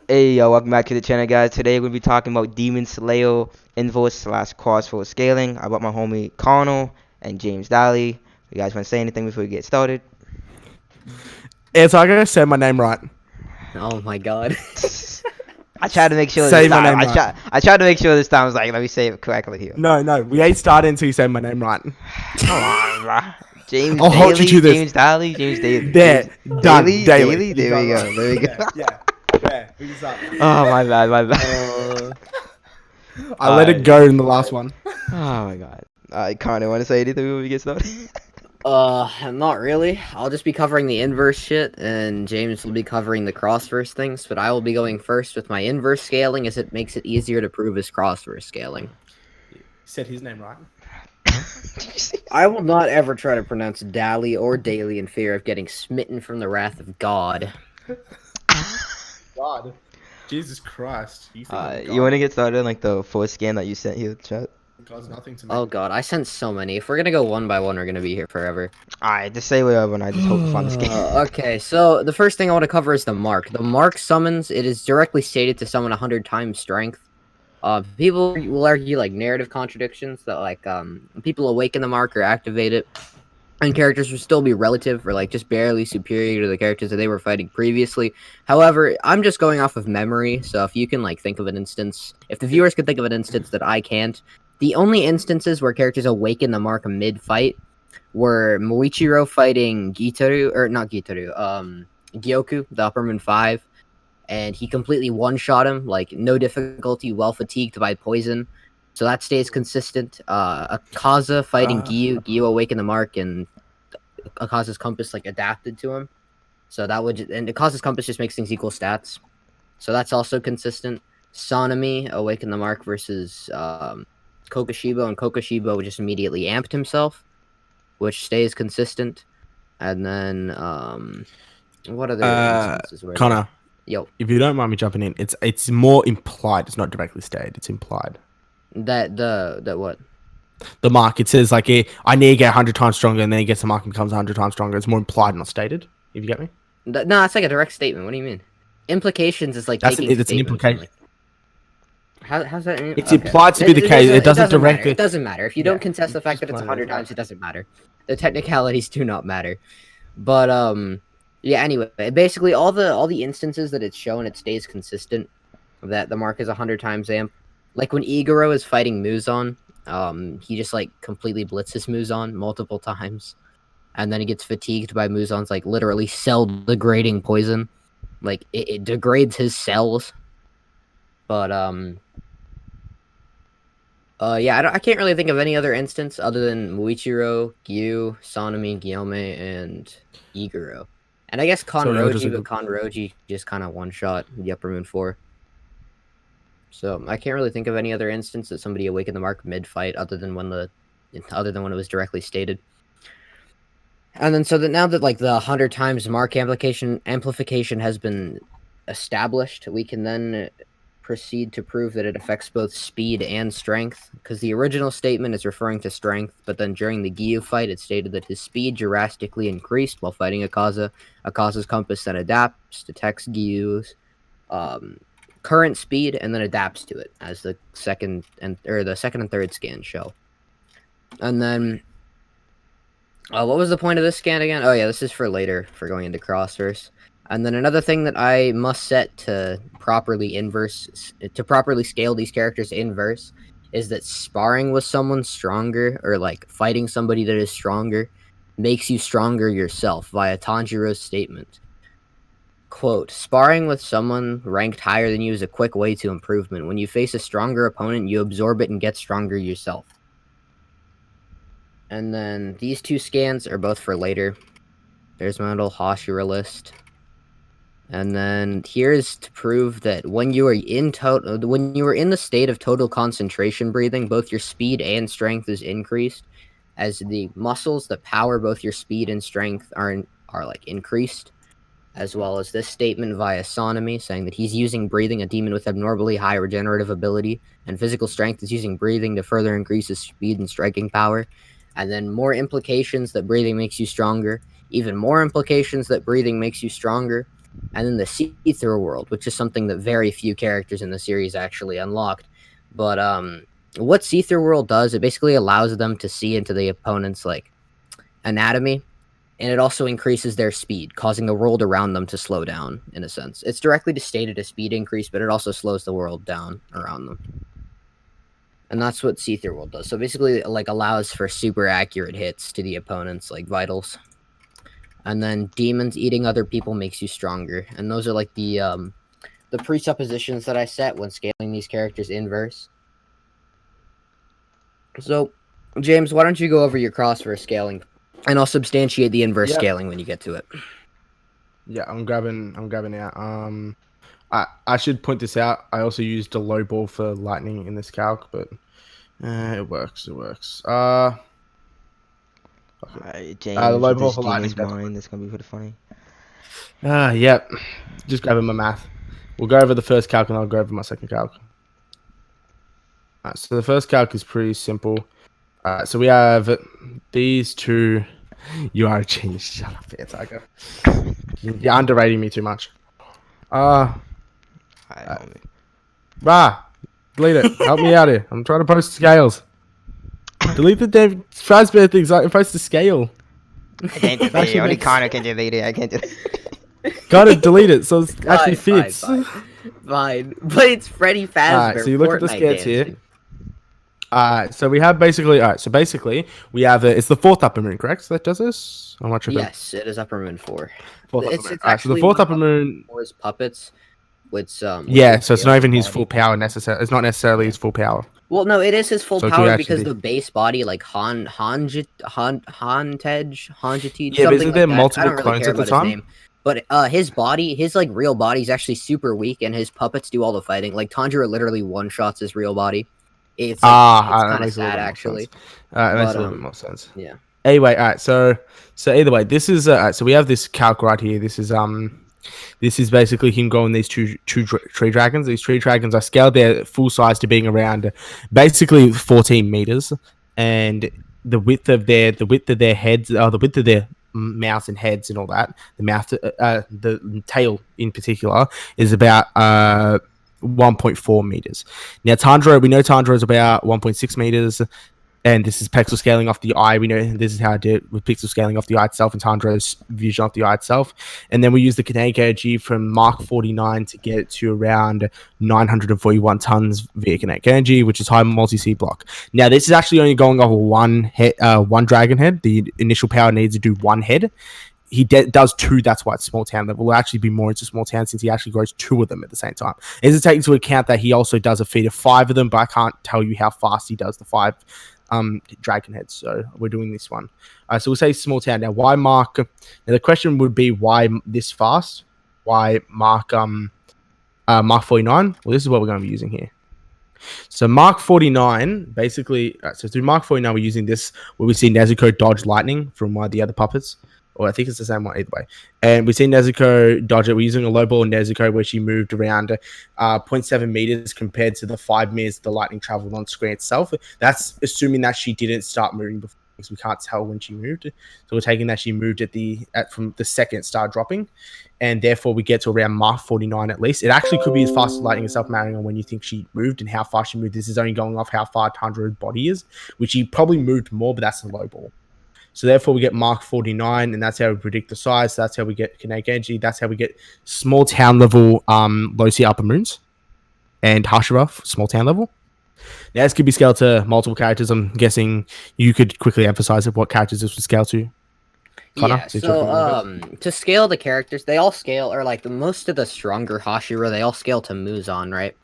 Hey, welcome back to the channel, guys. Today we're going to be talking about Demon Slayer inverse slash crossverse scaling. I brought my homie Conor and James Daley. You guys want to say anything before we get started? It's I gotta say my name right. Oh my god. I tried to make sure Say this my time. name right. I tried to make sure this time. I was like, let me say it correctly here. No, we ain't started until you say my name right. Come on, bro. James I'll hold you Daley, to this. James Daley, James Daley. There, James done. Daley, Daley. Daley. There we go. There we go. Yeah. We can start. Oh, my bad, my bad. I let it go in the last one. Oh my god. Conor, want to say anything before we get started? Not really. I'll just be covering the inverse shit, and James will be covering the crossverse things, but I will be going first with my inverse scaling, as it makes it easier to prove his crossverse scaling. Said his name right. I will not ever try to pronounce Daley or Daley in fear of getting smitten from the wrath of God. God. Jesus Christ. You want to get started on like the first scan that you sent here, chat? God's nothing to me. Oh god, I sent so many. If we're gonna go one by one, we're gonna be here forever. Alright, just say whatever and I just hope to find the scan. Okay, so the first thing I want to cover is the mark. The mark summons, it is directly stated to summon 100 times strength. People will argue like narrative contradictions that like people awaken the mark or activate it, and characters will still be relative or like just barely superior to the characters that they were fighting previously. However, I'm just going off of memory, so if you can like think of an instance, if the viewers can think of an instance that I can't, the only instances where characters awaken the mark mid-fight were Muichiro fighting Gitaru, or not Gitaru, Gyoku, the Upper Moon 5, and he completely one-shot him, like, no difficulty, well-fatigued by poison, so that stays consistent. Akaza fighting Gyu, Gyu awakened the mark, and Akaza's compass, like, adapted to him, so that would, and Akaza's compass just makes things equal stats, so that's also consistent. Sanemi awakened the mark versus, Kokoshibo, and Kokoshibo just immediately amped himself, which stays consistent. And then, what other instances were Connor, Yo. if you don't mind me jumping in, it's more implied. It's not directly stated. It's implied. That what? The mark. It says like, I need to get 100 times stronger, and then he gets the mark and becomes 100 times stronger. It's more implied, not stated. If you get me. No, it's like a direct statement. What do you mean? Implications is like It's an implication. Like, how's that? It's implied to be the case. It doesn't directly. It doesn't matter. If you don't contest the fact that it's 100 times, it doesn't matter. The technicalities do not matter. But yeah. Anyway, basically all the instances that it's shown, it stays consistent. That the mark is 100 times amp. Like when Iguro is fighting Muzan, he just like completely blitzes Muzan multiple times, and then he gets fatigued by Muzan's like literally cell degrading poison. Like it degrades his cells. But yeah, I can't really think of any other instance other than Muichiro, Gyu, Sanemi, Gyome, and Iguro. And I guess Kanroji, but Kanroji just kind of one-shot the Upper Moon 4. So I can't really think of any other instance that somebody awakened the mark mid-fight other than when it was directly stated. And then so that now that like the 100 times mark amplification has been established, we can then proceed to prove that it affects both speed and strength, because the original statement is referring to strength, but then during the Gyu fight it stated that his speed drastically increased while fighting Akaza. Akaza's compass then adapts, detects Gyu's current speed, and then adapts to it as the second and third scan show. And then what was the point of this scan again? Oh yeah, this is for later, for going into crossverse. And then another thing that I must set to properly scale these characters inverse is that sparring with someone stronger, or like fighting somebody that is stronger, makes you stronger yourself via Tanjiro's statement. Quote, sparring with someone ranked higher than you is a quick way to improvement. When you face a stronger opponent, you absorb it and get stronger yourself. And then these two scans are both for later. There's my little Hashira list. And then here's to prove that when you are in the state of total concentration breathing, both your speed and strength is increased, as the muscles that power both your speed and strength are like increased, as well as this statement via Sanemi saying that he's using breathing, a demon with abnormally high regenerative ability, and physical strength is using breathing to further increase his speed and striking power. And then more implications that breathing makes you stronger, even more implications that breathing makes you stronger. and then the see-through world, which is something that very few characters in the series actually unlocked. But what see-through world does, it basically allows them to see into the opponent's like anatomy, and it also increases their speed, causing the world around them to slow down in a sense. It's directly stated a speed increase, but it also slows the world down around them. And that's what see-through world does. So basically, like, allows for super accurate hits to the opponent's like vitals. And then demons eating other people makes you stronger. And those are like the presuppositions that I set when scaling these characters inverse. So, James, why don't you go over your crossverse scaling, and I'll substantiate the inverse scaling when you get to it. Yeah, I'm grabbing out. I should point this out. I also used a low ball for lightning in this calc, but it works. Okay. Alright, The James, low with ball this for lightning. genius mind, that's gonna be pretty funny. Yep. Just grabbing my math. We'll go over the first calc and I'll go over my second calc. So the first calc is pretty simple. So we have these two. You are a genius. Shut up, Bear Tiger. You're underrating me too much. Delete it. Help me out here. I'm trying to post scales. Delete the damn Fazbear things. I post the scale. I can't delete it. Only Conor can delete it. I can't delete it. Gotta delete it so it actually fits. Fine. But it's Freddy Fazbear. Alright, so you look at the scales here. So we have basically. Alright, so basically we have it's the fourth upper moon, correct? So that does this. I'm not sure. Yes, it is upper moon 4. It's actually so the fourth upper moon for his puppets. With so it's not even his full power necessarily. It's not necessarily his full power. Well, no, it is his full power because the base body, like Hanjitij, yeah, but isn't there multiple clones at the time? But his body, his like real body is actually super weak, and his puppets do all the fighting. Like Tanjiro literally one shots his real body. It's kind of sad, actually. That makes a little bit more sense. Yeah. Anyway, alright. So either way, this is so we have this calc right here. This is basically him going these two tree dragons. These tree dragons are scaled their full size to being around basically 14 meters, and the width of their heads, the width of their mouths and heads and all that. The tail in particular is about 1.4 meters. Now Tanjiro, we know Tanjiro is about 1.6 meters. And this is pixel scaling off the eye. We know this is how I did it with pixel scaling off the eye itself and Tanjiro's vision off the eye itself. And then we use the kinetic energy from Mark 49 to get it to around 941 tons via kinetic energy, which is high multi-seed block. Now, this is actually only going off one dragon head. The initial power needs to do one head. He does two, that's why it's small town level. Will actually be more into small town since he actually grows two of them at the same time. Is it take into account that he also does a feed of 5 of them, but I can't tell you how fast he does the 5 dragon heads. So we're doing this one. So we'll say small town. Now, why Mark? Now the question would be why this fast? Why Mark 49? Well, this is what we're going to be using here. So Mark 49, basically, so through Mark 49, we're using this where we see Nezuko dodge lightning from one of the other puppets. Or I think it's the same one either way. And we see Nezuko dodge it. We're using a low ball Nezuko where she moved around 0.7 meters compared to the 5 meters the lightning traveled on screen itself. That's assuming that she didn't start moving before because we can't tell when she moved. So we're taking that she moved from the second it started dropping. And therefore we get to around Mark 49 at least. It actually could be as fast as lightning itself, mattering on when you think she moved and how fast she moved. This is only going off how far Tanjiro's body is, which he probably moved more, but that's a low ball. So therefore we get Mark 49, and that's how we predict the size. So that's how we get kinetic energy. That's how we get small town level low C upper moons and Hashira small town level. Now this could be scaled to multiple characters. I'm guessing you could quickly emphasize what characters this would scale to. Conor, yeah, so to scale the characters, they all scale, or like most of the stronger Hashira, they all scale to Muzan, right?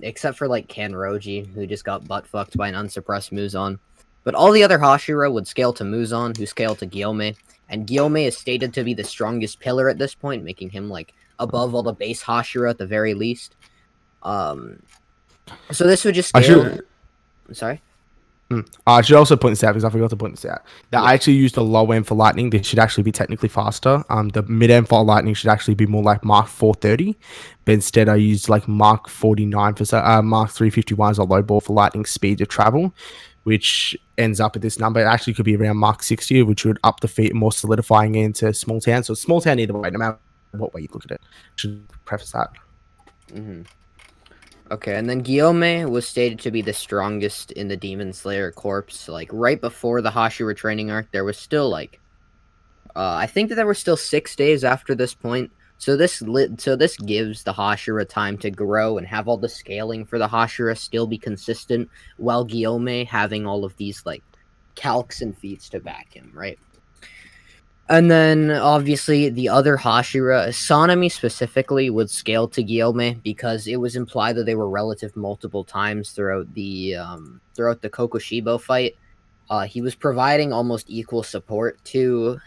Except for like Kanroji, who just got butt fucked by an unsuppressed Muzan. But all the other Hashira would scale to Muzan, who scale to Gyome, and Gyome is stated to be the strongest pillar at this point, making him like above all the base Hashira at the very least. So this would just scale. Sorry. I should also point this out because I forgot to point this out. That I actually used the low end for lightning. This should actually be technically faster. The mid end for lightning should actually be more like Mark 430, but instead I used like Mark 49 for Mark 351 as a low ball for lightning speed of travel, which ends up at this number. It actually could be around Mark 60, which would up the feet more solidifying into small town. So small town either way, no matter what way you look at it. Should preface that. Mm-hmm. Okay, and then Guillaume was stated to be the strongest in the Demon Slayer Corps. Like right before the Hashira training arc, there was still like, I think that there were still 6 days after this point. So this gives the Hashira time to grow and have all the scaling for the Hashira still be consistent, while Guillaume having all of these like calcs and feats to back him, right? And then, obviously, the other Hashira, Sanemi specifically, would scale to Guillaume because it was implied that they were relative multiple times throughout the Kokushibo fight. He was providing almost equal support to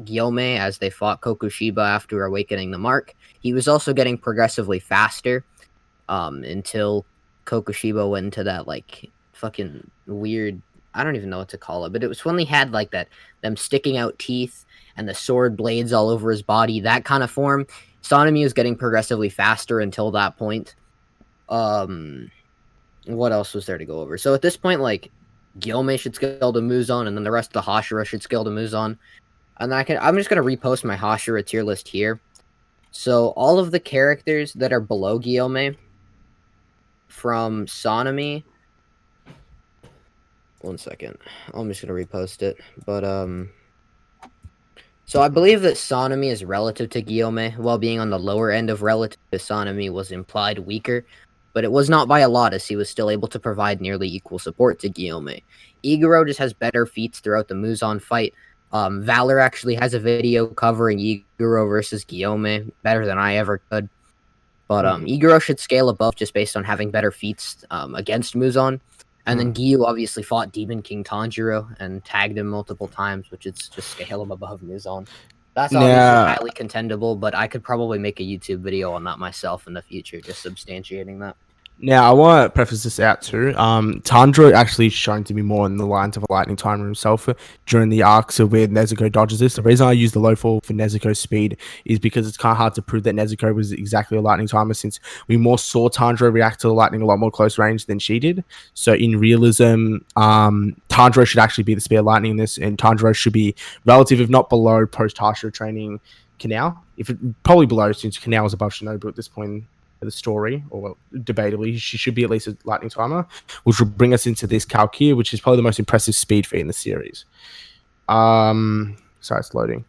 Guillaume as they fought Kokushiba after awakening the mark. He was also getting progressively faster until Kokushiba went into that, like, fucking weird... I don't even know what to call it, but it was when he had, like, them sticking out teeth and the sword blades all over his body, that kind of form. Sanemi was getting progressively faster until that point. What else was there to go over? So at this point, like, Guillaume should scale to Muzan, and then the rest of the Hashira should scale to Muzan. And I'm just gonna repost my Hashira tier list here. So all of the characters that are below Guillaume from Sanemi. One second. I'm just gonna repost it. But so I believe that Sanemi is relative to Guillaume, while being on the lower end of relative to Sanemi was implied weaker, but it was not by a lot, as he was still able to provide nearly equal support to Guillaume. Iguro just has better feats throughout the Muzan fight. Valor actually has a video covering Iguro versus Guillaume better than I ever could. But Iguro should scale above just based on having better feats against Muzan. And then Gyu obviously fought Demon King Tanjiro and tagged him multiple times, which is just scale him above Muzan. That's obviously highly contendable, but I could probably make a YouTube video on that myself in the future, just substantiating that. Now, I want to preface this out too. Tanjiro actually shown to be more in the lines of a lightning timer himself during the arcs of where Nezuko dodges this. The reason I use the low fall for Nezuko's speed is because it's kind of hard to prove that Nezuko was exactly a lightning timer, since we more saw Tanjiro react to the lightning a lot more close range than she did. So in realism, Tanjiro should actually be the speed of lightning in this, and Tanjiro should be relative, if not below, post Hashira training Kanao. Probably below, since Kanao was above Shinobu at this point the story, or debatably she should be at least a lightning timer, which will bring us into this calc here, which is probably the most impressive speed feat in the series. Sorry, it's loading.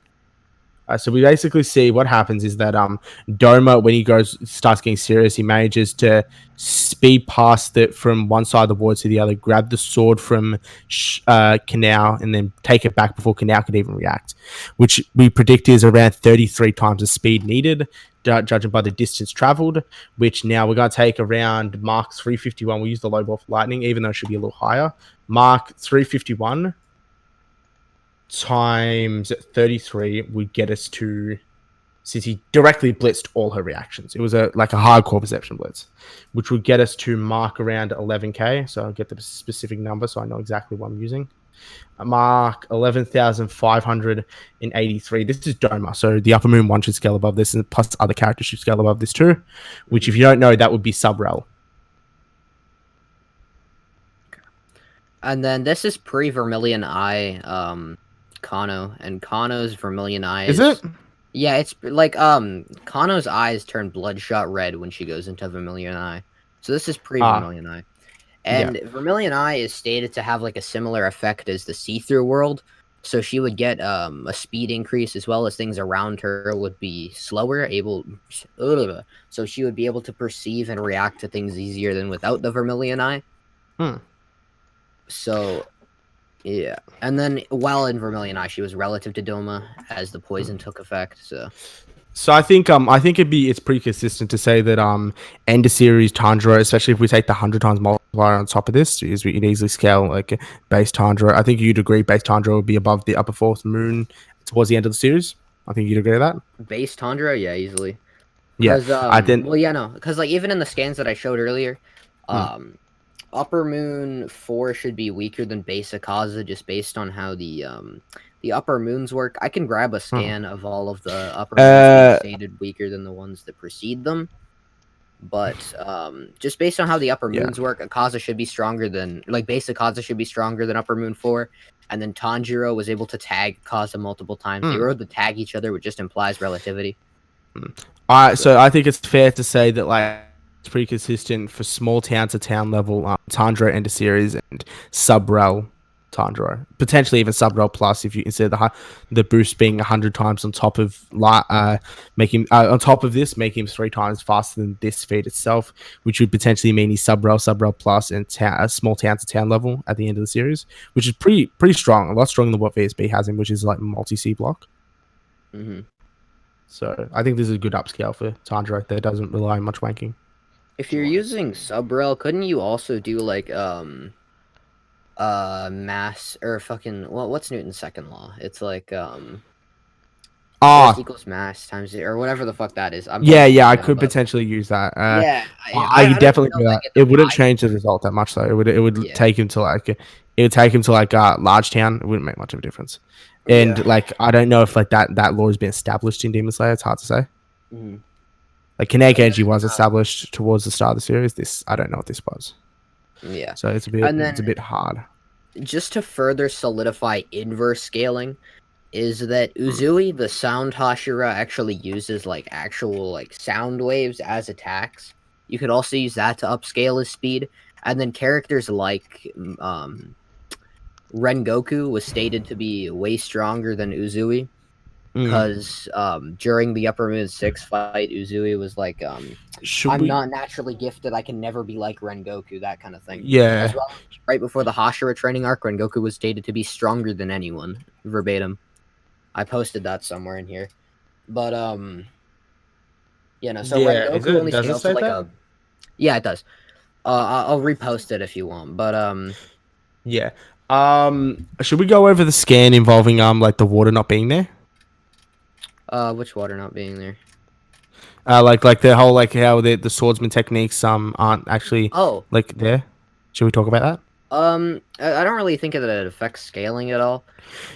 So we basically see what happens is that Doma, when he starts getting serious, he manages to speed past it from one side of the board to the other, grab the sword from Kanao, and then take it back before Kanao could even react, which we predict is around 33 times the speed needed, judging by the distance traveled, which now we're going to take around Mark 351. We'll use the low ball for lightning, even though it should be a little higher. Mark 351 times 33 would get us to, since he directly blitzed all her reactions, it was like a hardcore perception blitz, which would get us to mark around 11k. So I'll get the specific number so I know exactly what I'm using. Mark 11,583. This is Doma, so the Upper Moon 1 should scale above this, and plus other characters should scale above this too, which, if you don't know, that would be sub-rel. And then this is pre-Vermilion Eye Kano, and Kano's Vermilion Eyes. Is it? Yeah, it's like Kano's eyes turn bloodshot red when she goes into Vermilion Eye. So this is pre-Vermilion Eye. And Vermilion Eye is stated to have like a similar effect as the see-through world. So she would get a speed increase, as well as things around her would be slower, so she would be able to perceive and react to things easier than without the Vermilion Eye. So yeah, and then while in Vermilion Eye, she was relative to Doma as the poison took effect. So I think it's pretty consistent to say that end of series Tanjiro, especially if we take the 100 times multiplier on top of this, is we can easily scale like base Tanjiro. I think you'd agree base Tanjiro would be above the upper fourth moon towards the end of the series. I think you'd agree with that. Base Tanjiro, yeah, easily. Yeah, because like even in the scans that I showed earlier, Upper Moon 4 should be weaker than base Akaza, just based on how the upper moons work. I can grab a scan of all of the upper moons stated weaker than the ones that precede them. But just based on how the upper moons work, Akaza should be stronger than, like, base Akaza should be stronger than Upper Moon 4. And then Tanjiro was able to tag Akaza multiple times. They were able to tag each other, which just implies relativity. Alright, so I think it's fair to say that like it's pretty consistent for small town to town level Tundra End of Series and Sub-Rel Tundra. Potentially even Sub-Rel Plus if you consider the boost being 100 times on top of making on top of this, making him 3 times faster than this feat itself, which would potentially mean he's Sub-Rel Plus, and a small town to town level at the end of the series, which is pretty strong, a lot stronger than what VSB has him, which is like multi-C block. Mm-hmm. So I think this is a good upscale for Tundra that doesn't rely on much wanking. If you're using Sub-Rel, couldn't you also do like mass or fucking what's Newton's second law? It's like force equals mass times or whatever the fuck that is. I could potentially use that. I definitely do that. It wouldn't change the result that much though. It would take him to like large town. It wouldn't make much of a difference. And like I don't know if like that law has been established in Demon Slayer. It's hard to say. Mm-hmm. Like kinetic energy was established towards the start of the series. This I don't know what this was. Yeah. So it's a bit hard. Just to further solidify inverse scaling, is that Uzui, the sound Hashira, actually uses like actual like sound waves as attacks. You could also use that to upscale his speed, and then characters like Rengoku was stated to be way stronger than Uzui, because during the Upper Moon 6 fight, Uzui was like, not naturally gifted, I can never be like Rengoku, that kind of thing. Yeah. As well, right before the Hashira training arc, Rengoku was stated to be stronger than anyone, verbatim. I posted that somewhere in here. But, Rengoku only scales to like a... Yeah, it does. I'll repost it if you want, but, Yeah. Should we go over the scan involving like the water not being there? Which water not being there? Like the whole like how the swordsman techniques aren't actually like there. Should we talk about that? I don't really think that it affects scaling at all.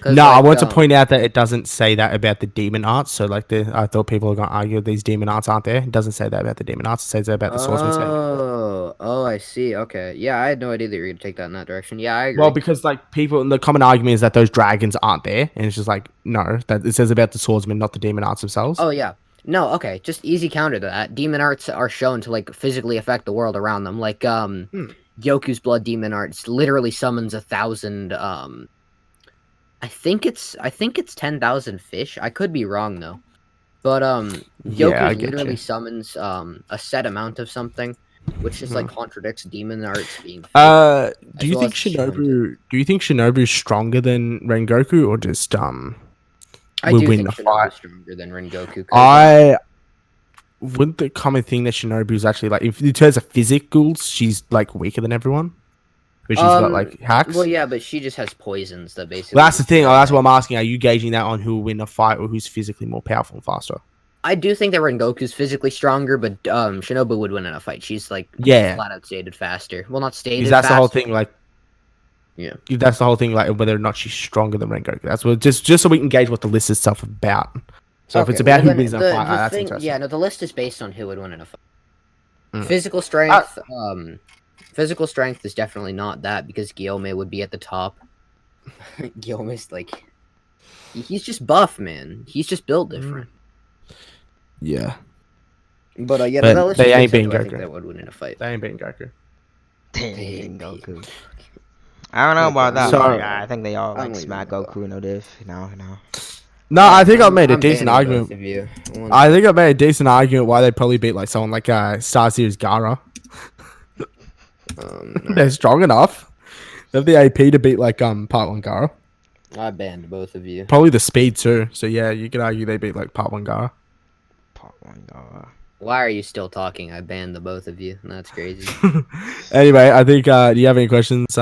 No, I want to point out that it doesn't say that about the demon arts. So like I thought people were gonna argue these demon arts aren't there. It doesn't say that about the demon arts. It says that about the swordsman's technique. Oh, I see. Okay, yeah, I had no idea that you were gonna take that in that direction. Yeah, I agree. Well, because like the common argument is that those dragons aren't there, and it's just like no, that it says about the swordsman, not the demon arts themselves. Oh yeah. No, okay, just easy counter to that. Demon arts are shown to like physically affect the world around them. Like Yoku's blood demon arts literally summons 1,000 I think it's 10,000 fish. I could be wrong though. But Yoku literally summons a set amount of something, which just like contradicts demon arts being do you think Shinobu's stronger than Rengoku, or just I do think Shinobu's stronger than Rengoku. Wouldn't the common thing that Shinobu's actually like, if in terms of physicals, she's like weaker than everyone? But she's got like hacks? Well, yeah, but she just has poisons that basically... Well, that's the thing. That's what I'm asking. Are you gauging that on who will win a fight or who's physically more powerful and faster? I do think that Rengoku's physically stronger, but Shinobu would win in a fight. She's like flat out stated faster. Well, not stated faster. That's the whole thing, like... Yeah. That's the whole thing, like whether or not she's stronger than Rengoku. That's what just so we can gauge what the list itself about. So if it's about who wins in a fight, that's interesting. Yeah, no, the list is based on who would win in a fight. Physical strength, physical strength is definitely not that, because Guillaume would be at the top. Guillaume's like, he's just buff, man. He's just built different. Yeah. But they ain't beating Goku. That would win in a fight. They ain't beating Goku. Goku. I don't know about that. Sorry. I think they all like smack Goku. No diff. No. No, I think I made a decent argument. I think I made a decent argument why they'd probably beat like someone like Star Series Gaara. They're strong enough. They have the AP to beat like Part 1 Gaara. I banned both of you. Probably the speed too. So yeah, you could argue they beat like Part 1 Gaara. Part 1 Gaara. Why are you still talking? I banned the both of you. That's crazy. Anyway, I think do you have any questions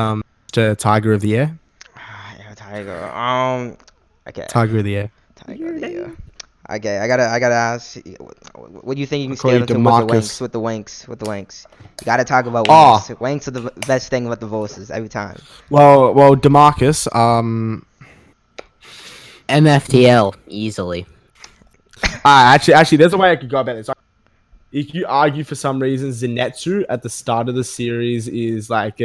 to Tiger of the Year? Yeah, Tiger. Okay. Tiger of the Year. Tiger of the Year. Okay, I gotta ask. What do you think you can scale into with the wanks? You gotta talk about wanks. Wanks are the best thing about the Voices every time. Well, DeMarcus. MFTL easily. Actually, there's a way I could go about it. So if you argue for some reason Zenitsu at the start of the series is like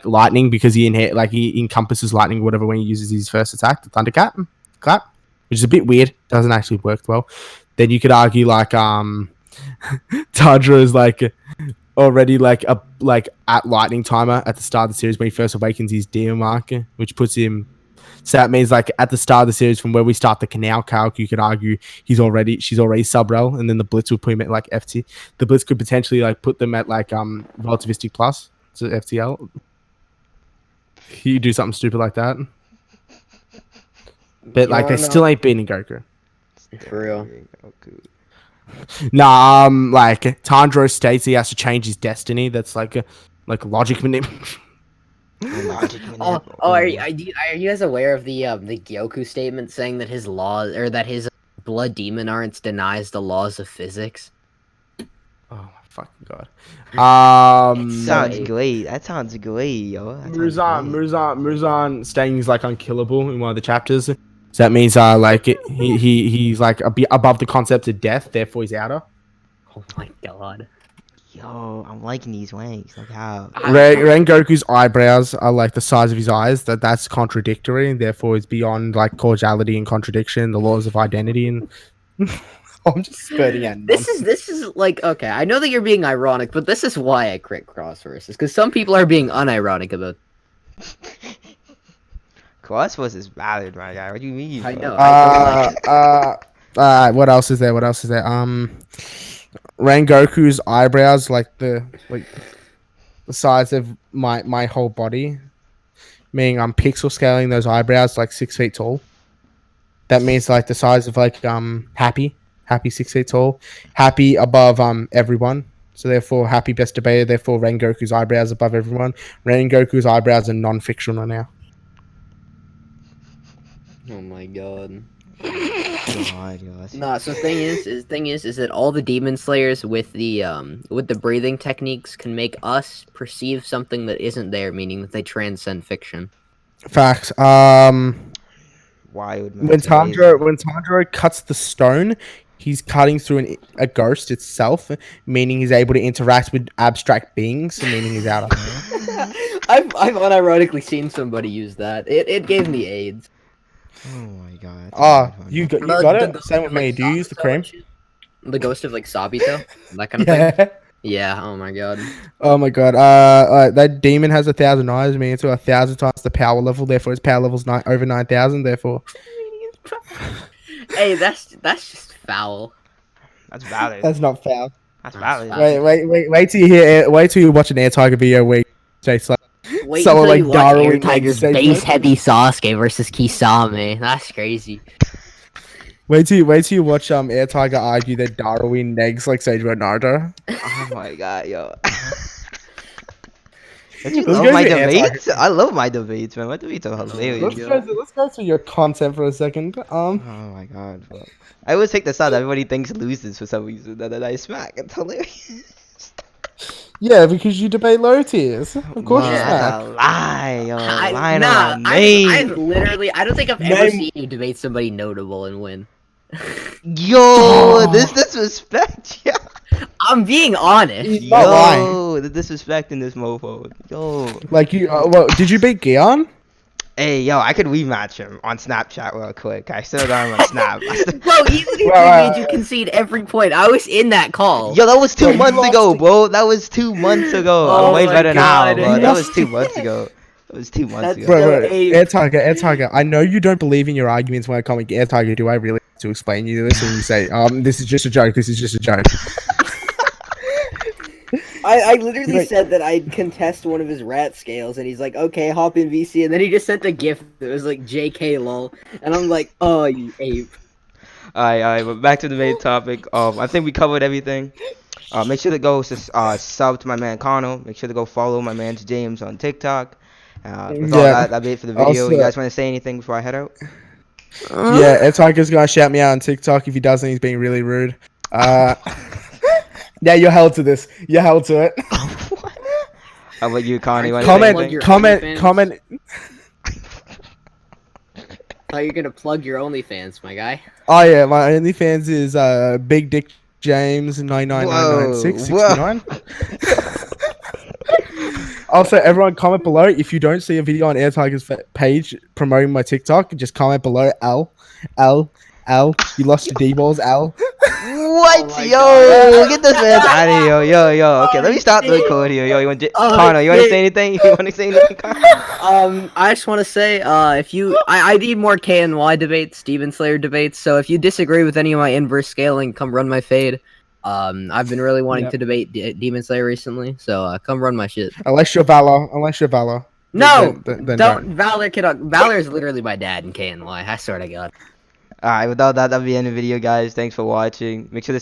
lightning because he encompasses lightning or whatever when he uses his first attack, the Thundercat clap, which is a bit weird. Doesn't actually work well. then you could argue like Tundra is like already like at lightning timer at the start of the series when he first awakens his demon marker, which puts him. So that means like at the start of the series from where we start the canal calc, you could argue she's already sub-rel, and then the Blitz would put him at like FT. The Blitz could potentially like put them at like relativistic plus to FTL. You do something stupid like that. But like they still ain't beating Goku. For real. Nah, like Tandro states he has to change his destiny. That's like a logic manipulation. Are you guys aware of the Gyoku statement saying that his laws or that his blood demon arts denies the laws of physics? Oh my fucking god! Sounds great. That sounds great, yo. Muzan saying he's like unkillable in one of the chapters. So that means like he's like above the concept of death, therefore he's outer. Oh my god. Yo, I'm liking these wanks. Like how Rengoku's eyebrows are like the size of his eyes. That's contradictory, and therefore it's beyond like causality and contradiction, the laws of identity, and I'm just spurting out. This is like, okay, I know that you're being ironic, but this is why I crit crossverses, because some people are being unironic about. Crossverse is valid, my guy. What do you mean? I know. What else is there? Rengoku's eyebrows like the size of my whole body, meaning I'm pixel scaling those eyebrows like 6 feet tall. That means like the size of like Happy 6 feet tall, Happy above everyone. So therefore Happy best debater. Therefore Rengoku's eyebrows above everyone. Rengoku's eyebrows are non-fictional now. Oh my god. God. Nah, so thing is that all the demon slayers with the breathing techniques can make us perceive something that isn't there, meaning that they transcend fiction. Facts. Why would when Tandro cuts the stone, he's cutting through a ghost itself, meaning he's able to interact with abstract beings, meaning he's out of I've unironically seen somebody use that. It gave me AIDS. Oh my god. You got it? Same with me. Do you use the cream? The ghost of like Sabito? That kind of thing? Yeah, oh my god. Oh my god. That demon has 1,000 eyes, meaning it's 1,000 times the power level, therefore his power level's over 9,000, therefore. Hey, that's just foul. That's valid. That's not foul. That's valid. Wait till you hear wait till you watch an Air Tiger video where Jake's like wait until like you watch Air Tiger's base heavy Sasuke versus Kisame. That's crazy. Wait till you watch Air Tiger argue that Darwin negs like Sage Mode Naruto. Oh my god, yo. Don't you love my debates? I love my debates, man. My debates are hilarious. Let's go through your content for a second. Oh my god, bro. I always take this out. Everybody thinks loses for some reason. That I smack. It's hilarious. Yeah, because you debate low tiers. Of course you that's a lie, yo. Lying I've literally, I don't think I've ever Name- seen you debate somebody notable and win. Yo, this disrespect, yo. I'm being honest. Yo, the disrespect in this mofo. Yo. Like you, did you beat Gion? Hey, yo, I could rematch him on Snapchat real quick. I still got him on Snap. Bro, you made you concede every point. I was in that call. Yo, that was 2 months ago, bro. That was 2 months ago. I'm way better now, bro. That was 2 months ago. It was 2 months ago. Bro, Air Tiger, I know you don't believe in your arguments when I come Air Tiger, do I really have to explain you this? And you say, this is just a joke, this is just a joke. I literally said that I'd contest one of his rat scales, and he's like, okay, hop in VC, and then he just sent a GIF that was like, JK lol, and I'm like, oh, you ape. Alright, but back to the main topic. I think we covered everything. Make sure to go sub to my man Conor. Make sure to go follow my man James on TikTok. With all that'll be it for the video. Also, you guys want to say anything before I head out? Yeah, Air Tiger's gonna shout me out on TikTok. If he doesn't, he's being really rude. Yeah, you're held to this. You're held to it. How about you, Connie? Comment. How are you gonna plug your OnlyFans, my guy? Oh yeah, my OnlyFans is Big Dick James 9999669. Also, everyone comment below if you don't see a video on Air Tiger's page promoting my TikTok. Just comment below L. You lost your D balls, L. What? my Yo, God. get this man out of here. Yo. Okay, let me stop the record here. Yo, Conor, you want to say anything? You want to say anything, Conor? I just want to say, if you, I need more KNY debates, Demon Slayer debates. So if you disagree with any of my inverse scaling, come run my fade. I've been really wanting to debate Demon Slayer recently, so come run my shit. Unless you're Valor. No, Then don't. Valor is literally my dad in KNY. I swear to God. Alright, without that, that'll be the end of the video, guys. Thanks for watching. Make sure to